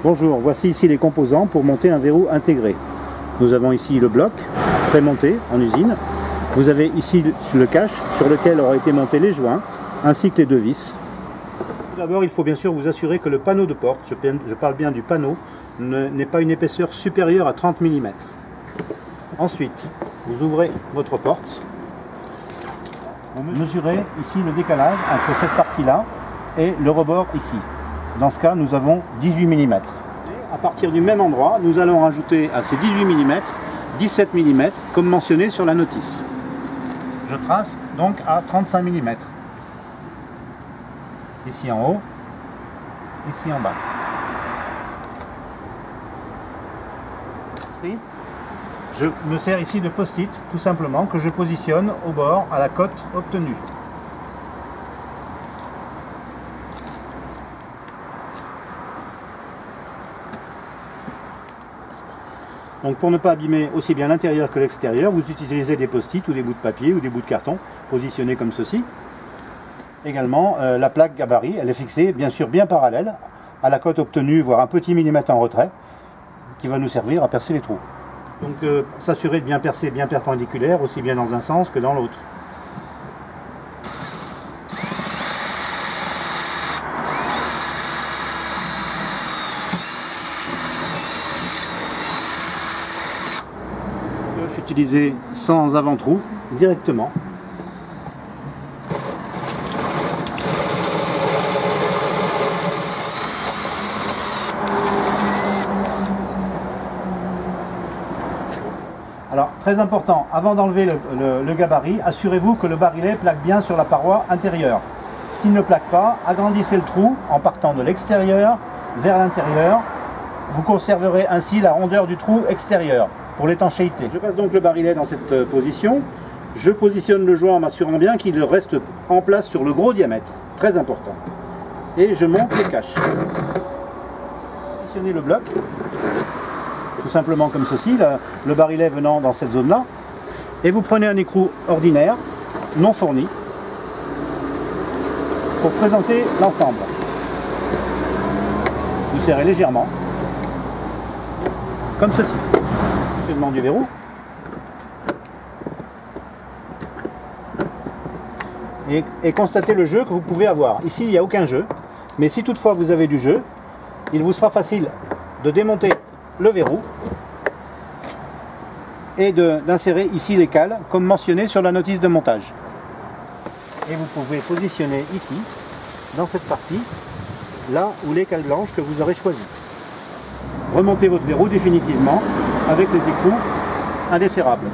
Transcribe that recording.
Bonjour, voici ici les composants pour monter un verrou intégré. Nous avons ici le bloc pré-monté en usine. Vous avez ici le cache sur lequel auraient été montés les joints ainsi que les deux vis. Tout d'abord, il faut bien sûr vous assurer que le panneau de porte, je parle bien du panneau, n'est pas une épaisseur supérieure à 30 mm. Ensuite, vous ouvrez votre porte. Vous mesurez ici le décalage entre cette partie-là et le rebord ici. Dans ce cas, nous avons 18 mm. Et à partir du même endroit, nous allons rajouter à ces 18 mm, 17 mm, comme mentionné sur la notice. Je trace donc à 35 mm. Ici en haut, ici en bas. Je me sers ici de post-it, tout simplement, que je positionne au bord, à la cote obtenue. Donc pour ne pas abîmer aussi bien l'intérieur que l'extérieur, vous utilisez des post-it ou des bouts de papier ou des bouts de carton positionnés comme ceci. Également, la plaque gabarit, elle est fixée bien sûr bien parallèle à la cote obtenue, voire un petit millimètre en retrait, qui va nous servir à percer les trous. Donc s'assurer de bien percer bien perpendiculaire, aussi bien dans un sens que dans l'autre. Je suis utilisé sans avant-trou, directement. Alors, très important, avant d'enlever le gabarit, assurez-vous que le barillet plaque bien sur la paroi intérieure. S'il ne plaque pas, agrandissez le trou en partant de l'extérieur vers l'intérieur. Vous conserverez ainsi la rondeur du trou extérieur pour l'étanchéité. Je passe donc le barillet dans cette position. Je positionne le joint en m'assurant bien qu'il reste en place sur le gros diamètre, très important. Et je monte le cache. Positionnez le bloc. Tout simplement comme ceci, le barillet venant dans cette zone-là. Et vous prenez un écrou ordinaire, non fourni, pour présenter l'ensemble. Vous serrez légèrement, comme ceci. Fonctionnement du verrou. Et constatez le jeu que vous pouvez avoir. Ici, il n'y a aucun jeu, mais si toutefois vous avez du jeu, il vous sera facile de démonter le verrou et d'insérer ici les cales comme mentionné sur la notice de montage. Et vous pouvez positionner ici, dans cette partie, là où les cales blanches que vous aurez choisies. Remontez votre verrou définitivement avec les écrous indesserrables.